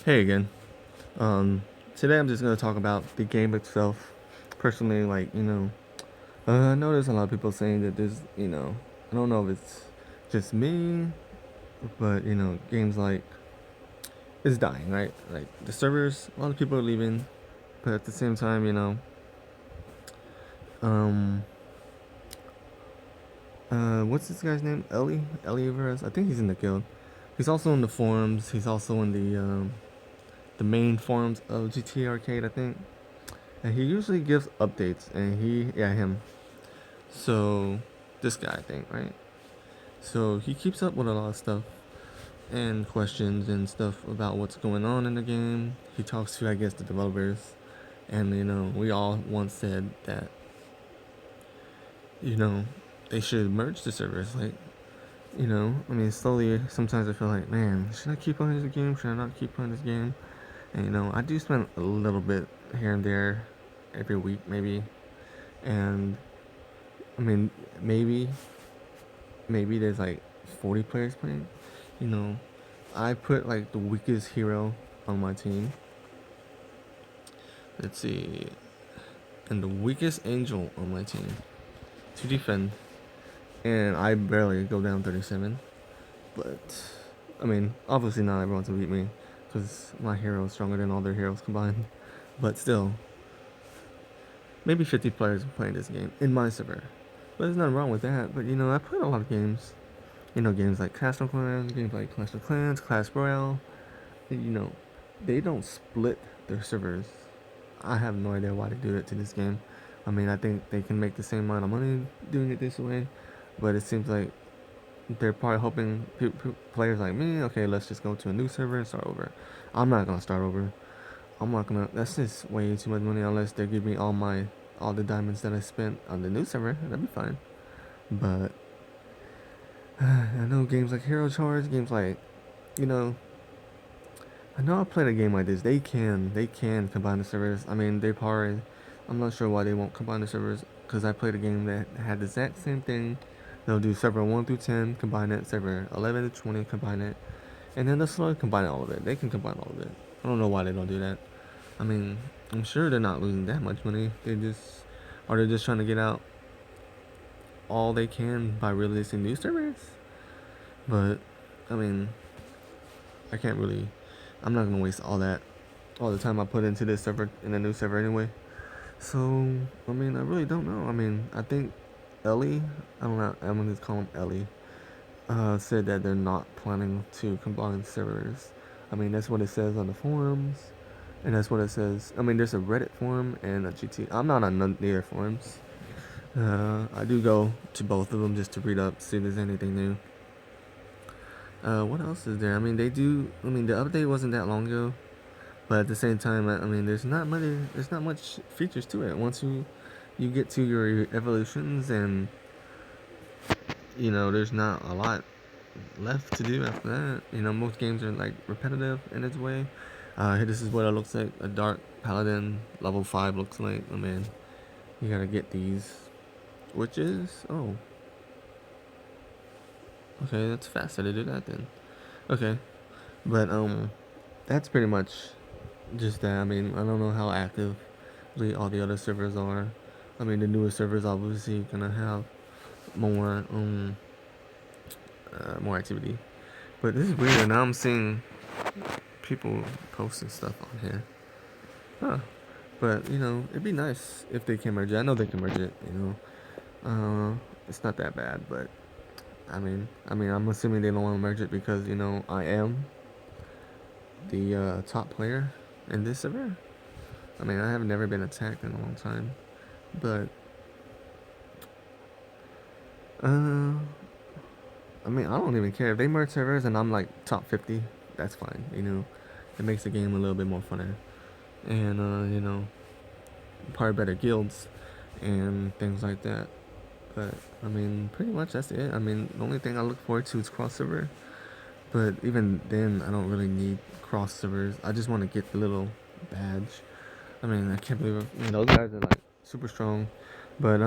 Hey again. Um, Today I'm just gonna talk about the game itself. Personally, I notice a lot of people saying that I don't know if it's just me, but games like it's dying, right? Like the servers, a lot of people are leaving, but at the same time, um, what's this guy's name? Ellie Everest. I think he's in the guild. He's also in the forums. He's also in the main forums of GTA Arcade, I think. And he usually gives updates, and him. So, this guy, I think, right? So, he keeps up with a lot of stuff and questions and stuff about what's going on in the game. He talks to, I guess, the developers. And, we all once said that, you know, they should merge the servers. Slowly, sometimes I feel like, man, should I keep playing this game? Should I not keep playing this game? And, I do spend a little bit here and there every week, maybe. And, I mean, maybe there's like 40 players playing. You know, I put like the weakest hero on my team. Let's see, and the weakest angel on my team to defend, and I barely go down 37. But obviously not everyone's gonna beat me because my hero is stronger than all their heroes combined. But still, maybe 50 players are playing this game in my server. But there's nothing wrong with that. But I played a lot of games. Games like Clash of Clans, games like Clash of Clans, Clash Royale, you know, they don't split their servers. I have no idea why they do that to this game. I think they can make the same amount of money doing it this way, but it seems like they're probably hoping players like me, okay, let's just go to a new server and start over. I'm not gonna start over. I'm not gonna. That's just way too much money unless they give me all the diamonds that I spent on the new server. That'd be fine. But I know games like Hero Charge, games like you know I know I played a game like this. They can combine the servers. They probably. I'm not sure why they won't combine the servers because I played a game that had the exact same thing. They'll do server 1 through 10, combine it. Server 11 to 20, combine it, and then they'll slowly combine all of it. They can combine all of it. I don't know why they don't do that. I mean, I'm sure they're not losing that much money. They're just trying to get out all they can by releasing new servers. But I mean, I can't really. I'm not gonna waste all the time I put into this server in the new server anyway. So I really don't know. I think Ellie, I don't know, I'm gonna just call him Ellie, said that they're not planning to combine servers. That's what it says on the forums, and that's what it says. There's a Reddit forum and a GT. I'm not on neither forums. I do go to both of them just to read up, see if there's anything new. What else is there? They do. The update wasn't that long ago, but at the same time, there's not much features to it. Once you get to your evolutions, and there's not a lot left to do after that. Most games are like repetitive in its way. This is what it looks like. A dark paladin level 5 looks like. You gotta get these witches. Oh, okay, that's faster to do that then. Okay, but that's pretty much just that. I don't know how active all the other servers are. The newer servers obviously gonna have more more activity. But this is weird. Now I'm seeing people posting stuff on here. Huh. But it'd be nice if they can merge it. I know they can merge it. It's not that bad. But I'm assuming they don't want to merge it because I am the top player in this server. I have never been attacked in a long time. But uh, I don't even care if they merge servers and I'm like top 50. That's fine. It makes the game a little bit more funner, and probably better guilds and things like that. But pretty much that's it. The only thing I look forward to is crossover. But even then, I don't really need crossovers. I just want to get the little badge. I can't believe it. Those guys are like super strong. But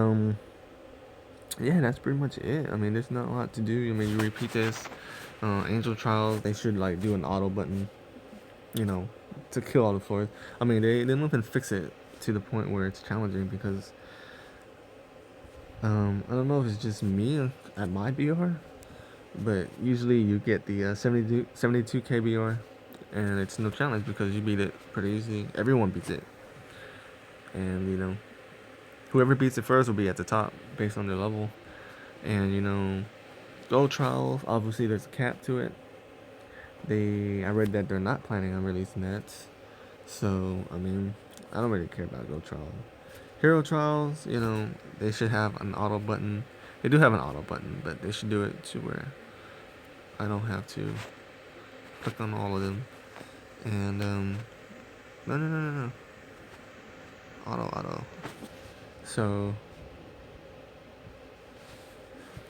yeah, that's pretty much it. There's not a lot to do. You repeat this. Angel Trials, they should like do an auto button you know, to kill all the floors. I mean, they don't even fix it to the point where it's challenging because I don't know if it's just me at my BR, but usually you get the 72 KBR, and it's no challenge because you beat it pretty easy. Everyone beats it, and whoever beats it first will be at the top based on their level. And Gold Trials, obviously there's a cap to it. I read that they're not planning on releasing that, so I mean, I don't really care about Gold Trials. Hero Trials, they should have an auto button. They do have an auto button, but they should do it to where I don't have to click on all of them. And no, auto. So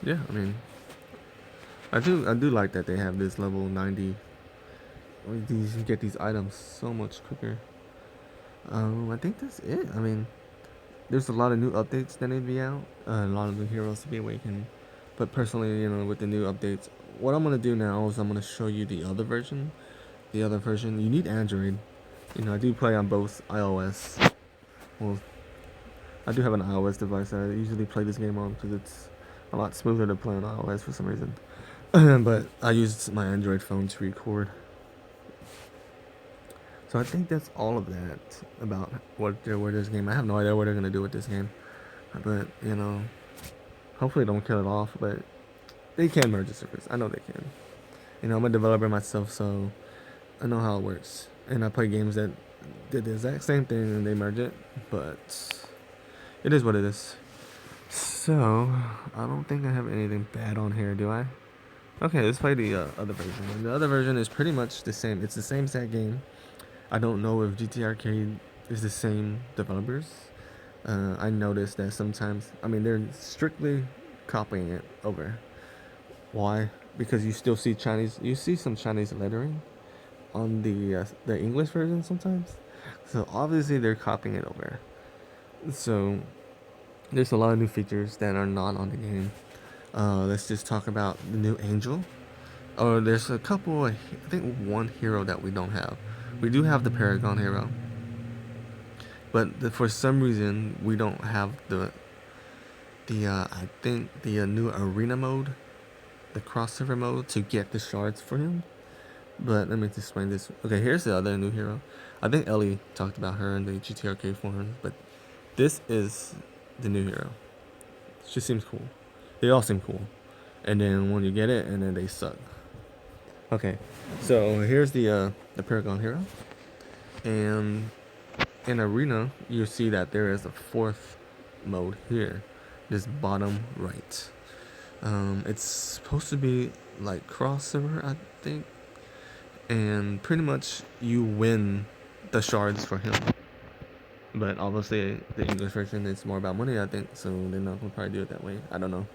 yeah, I mean, I do like that they have this level 90. You can get these items so much quicker. I think that's it. I mean, there's a lot of new updates that need to be out. A lot of new heroes to be awakened. But personally, with the new updates, what I'm gonna do now is I'm gonna show you the other version. The other version, you need Android. I do play on both iOS. Well, I do have an iOS device that I usually play this game on because it's a lot smoother to play on iOS for some reason. But I use my Android phone to record. So I think that's all of that about what they're with this game. I have no idea what they're gonna do with this game, but hopefully don't kill it off. But they can merge the servers. I know they can. I'm a developer myself, so I know how it works. And I play games that did the exact same thing and they merge it, but it is what it is. So I don't think I have anything bad on here, do I? Okay, let's play the other version. And the other version is pretty much the same. It's the same exact game. I don't know if GT Arcade is the same developers. I noticed that sometimes, I mean, they're strictly copying it over. Why? Because you still see Chinese, you see some Chinese lettering on the English version sometimes. So obviously they're copying it over. So there's a lot of new features that are not on the game. Let's just talk about the new Angel. Oh, there's a couple. I think one hero that we don't have. We do have the Paragon hero, but for some reason we don't have the I think the new arena mode, the crossover mode to get the shards for him. But let me explain this. Okay, here's the other new hero. I think Ellie talked about her in the GTRK forum, but this is the new hero. She seems cool. They all seem cool. And then when you get it, and then they suck. Okay, so here's the Paragon hero. And in Arena, you see that there is a fourth mode here. This bottom right. It's supposed to be like crossover, I think. And pretty much you win the shards for him. But obviously the English version is more about money, I think, so they're not gonna probably do it that way. I don't know.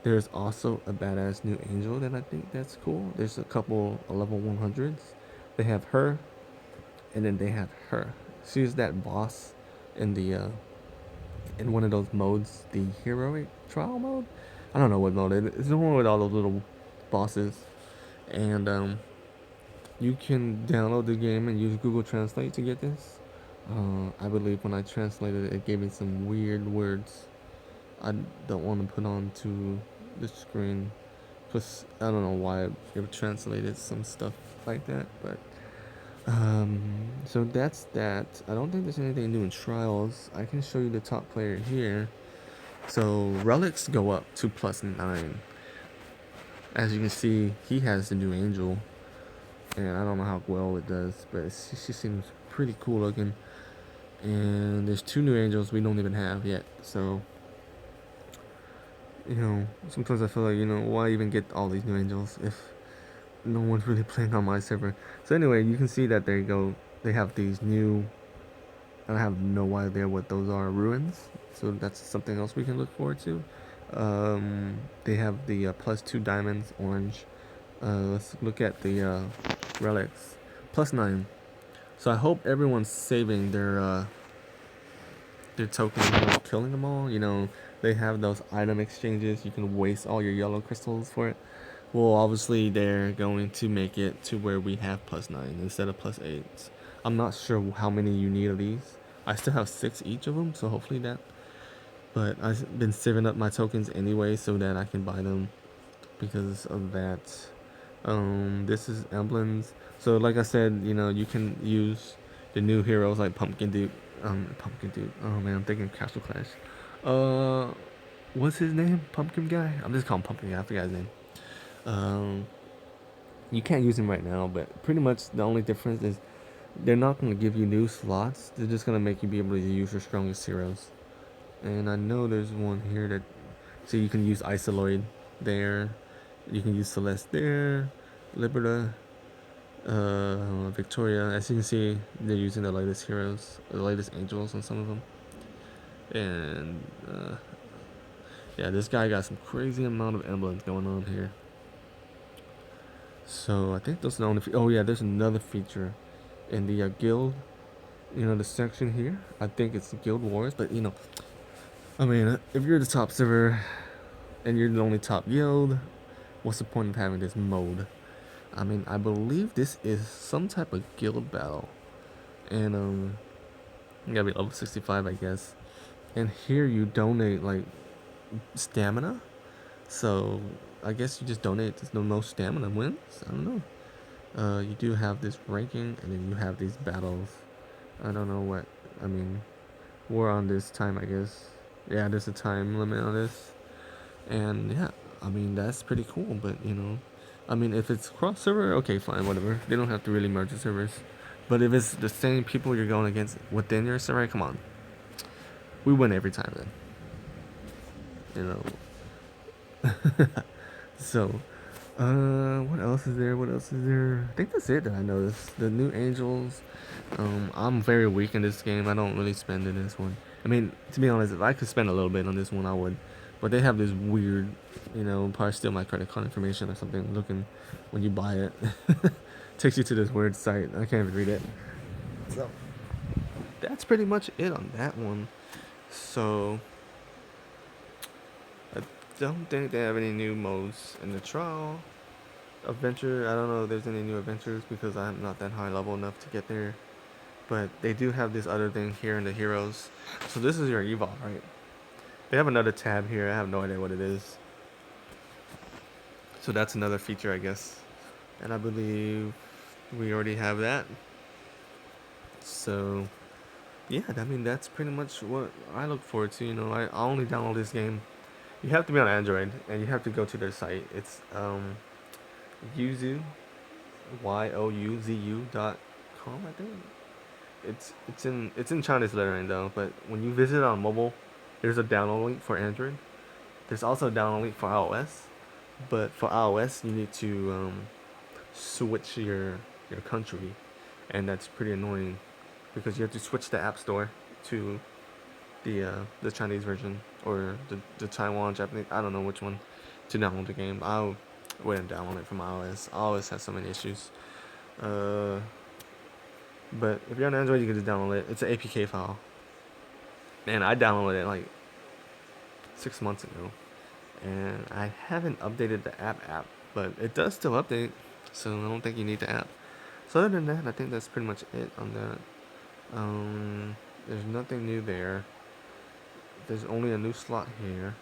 There's also a badass new angel that I think that's cool. There's a couple level 100s. They have her, and then they have her. She's that boss in the in one of those modes, the heroic trial mode. I don't know what mode it is. It's the one with all those little bosses, and you can download the game and use Google Translate to get this. I believe when I translated it, it gave me some weird words I don't want to put onto the screen. Plus, I don't know why it translated some stuff like that, but so that's that. I don't think there's anything new in trials. I can show you the top player here. So relics go up to +9. As you can see, he has the new angel, and I don't know how well it does, but she seems pretty cool looking. And there's 2 new angels we don't even have yet, so sometimes I feel like, why even get all these new angels if no one's really playing on my server. So anyway, you can see that there you go. They have these new, I have no idea what those are, ruins. So that's something else we can look forward to. They have the +2 diamonds, orange. Let's look at the relics, +9. So I hope everyone's saving their tokens and killing them all. They have those item exchanges. You can waste all your yellow crystals for it. Well, obviously they're going to make it to where we have +9 instead of +8. I'm not sure how many you need of these. I still have 6 each of them, so hopefully that. But I've been saving up my tokens anyway so that I can buy them because of that. This is emblems. So like I said, you can use the new heroes like Pumpkin Duke. Pumpkin Duke. Oh man, I'm thinking Castle Clash. Uh, what's his name? Pumpkin guy. I'm just calling Pumpkin guy. I forgot his name. Um, you can't use him right now, but pretty much the only difference is they're not gonna give you new slots. They're just gonna make you be able to use your strongest heroes. And I know there's one here that, so you can use Isoloid there. You can use Celeste there. Liberta, Victoria. As you can see, they're using the latest heroes, the latest angels on some of them. And yeah, this guy got some crazy amount of emblems going on here. So I think those are the only. Oh yeah, there's another feature in the guild. The section here. I think it's Guild Wars, but I mean, if you're the top server and you're the only top guild, what's the point of having this mode? I mean, I believe this is some type of guild battle, and you gotta be level 65, I guess. And here you donate like stamina, so I guess you just donate. There's no stamina wins. I don't know. You do have this ranking, and then you have these battles. I don't know what. I mean, we're on this time, I guess. Yeah, there's a time limit on this, and yeah, I mean that's pretty cool. But I mean, if it's cross server, okay, fine, whatever. They don't have to really merge the servers. But if it's the same people you're going against within your server, come on, we win every time then. So, what else is there? What else is there? I think that's it that I noticed. The new angels. I'm very weak in this game. I don't really spend in this one. I mean, to be honest, if I could spend a little bit on this one, I would. But they have this weird, probably steal my credit card information or something. Looking when you buy it, takes you to this weird site. I can't even read it. So that's pretty much it on that one. So I don't think they have any new modes in the trial. Adventure, I don't know if there's any new adventures because I'm not that high level enough to get there. But they do have this other thing here in the heroes. So this is your evolve, right? They have another tab here. I have no idea what it is. So that's another feature, I guess. And I believe we already have that. So yeah, I mean that's pretty much what I look forward to. I only download this game. You have to be on Android and you have to go to their site. It's Yuzu, youuzu.com, I think. It's in Chinese lettering though, but when you visit on mobile, there's a download link for Android. There's also a download link for iOS, but for iOS you need to switch your country, and that's pretty annoying because you have to switch the app store to the Chinese version or the Taiwan Japanese. I don't know which one to download the game. I wouldn't download it from iOS. iOS has so many issues. But if you're on Android, you can just download it. It's an APK file. And I downloaded it like 6 months ago. And I haven't updated the app, but it does still update. So I don't think you need the app. So other than that, I think that's pretty much it on that. There's nothing new there. There's only a new slot here.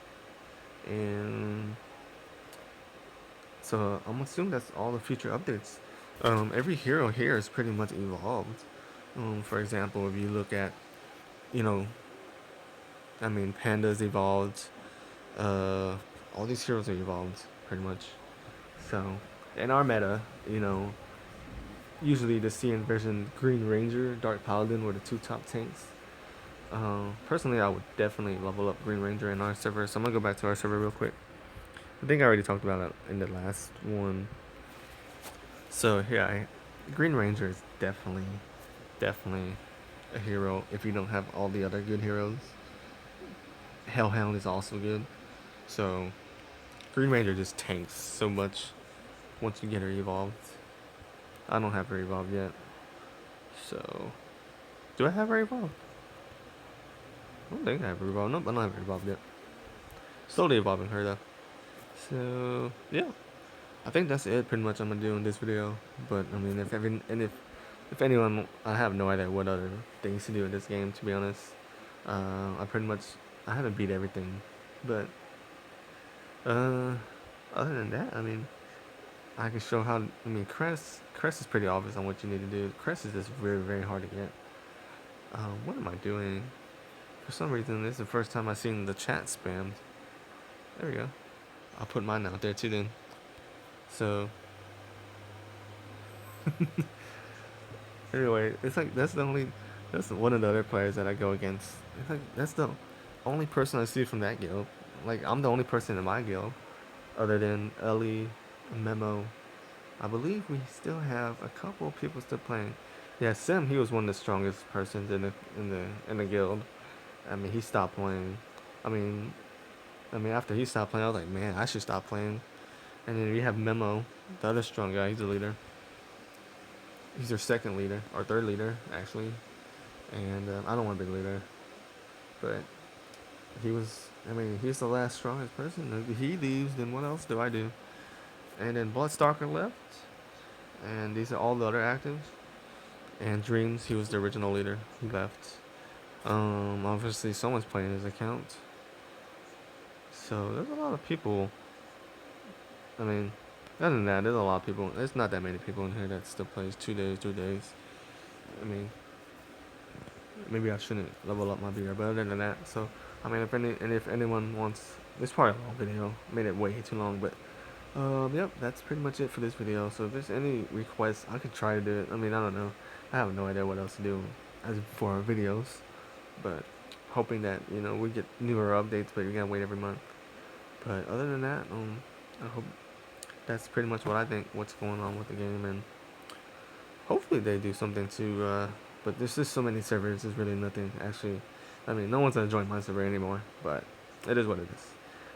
And so I'm assuming that's all the future updates. Every hero here is pretty much evolved. For example, if you look at, you know, I mean, Panda's evolved. All these heroes are evolved pretty much. So in our meta, usually the CN version, Green Ranger, Dark Paladin were the two top tanks. Personally, I would definitely level up Green Ranger in our server. So I'm gonna go back to our server real quick. I think I already talked about it in the last one. So yeah, Green Ranger is definitely a hero if you don't have all the other good heroes. Hellhound is also good. So Green Ranger just tanks so much once you get her evolved. I don't have her evolved yet. So do I have her evolved? I don't think I have her evolved. Nope, I don't have her evolved yet. Slowly evolving her though. So yeah. I think that's it pretty much I'm gonna do in this video. But I mean, if anyone, I have no idea what other things to do in this game, to be honest. I haven't beat everything, but uh, other than that, I mean, I can show how. I mean, Crest is pretty obvious on what you need to do. Crest is just very hard to get. What am I doing? For some reason, this is the first time I've seen the chat spammed. There we go. I'll put mine out there too then. So anyway, it's like that's one of the other players that I go against. It's like that's the only person I see from that guild. Like I'm the only person in my guild, other than Ellie, Memo. I believe we still have a couple of people still playing. Yeah, Sim. He was one of the strongest persons in the guild. I mean, he stopped playing. I mean, after he stopped playing, I was like, man, I should stop playing. And then we have Memo, the other strong guy. He's the leader. He's their second leader or third leader actually. And I don't want to be the leader, but he was. I mean, he's the last strongest person. If he leaves, then what else do I do? And then Bloodstalker left, and these are all the other actives. And Dreams, he was the original leader. He left. Obviously someone's playing his account. So there's a lot of people. I mean, other than that, there's a lot of people. There's not that many people in here that still plays 2 days, 3 days. I mean, maybe I shouldn't level up my beer, but other than that, so I mean, if anyone wants, it's probably a long video. Made it way too long, but yep, that's pretty much it for this video. So if there's any requests, I could try to do it. I mean, I don't know. I have no idea what else to do as for our videos, but hoping that we get newer updates, but you gotta wait every month. But other than that, I hope that's pretty much what I think. What's going on with the game, and hopefully they do something to. But there's just so many servers. There's really nothing actually. I mean, no one's gonna join my server anymore. But it is what it is.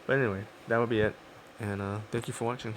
But anyway, that would be it. And thank you for watching.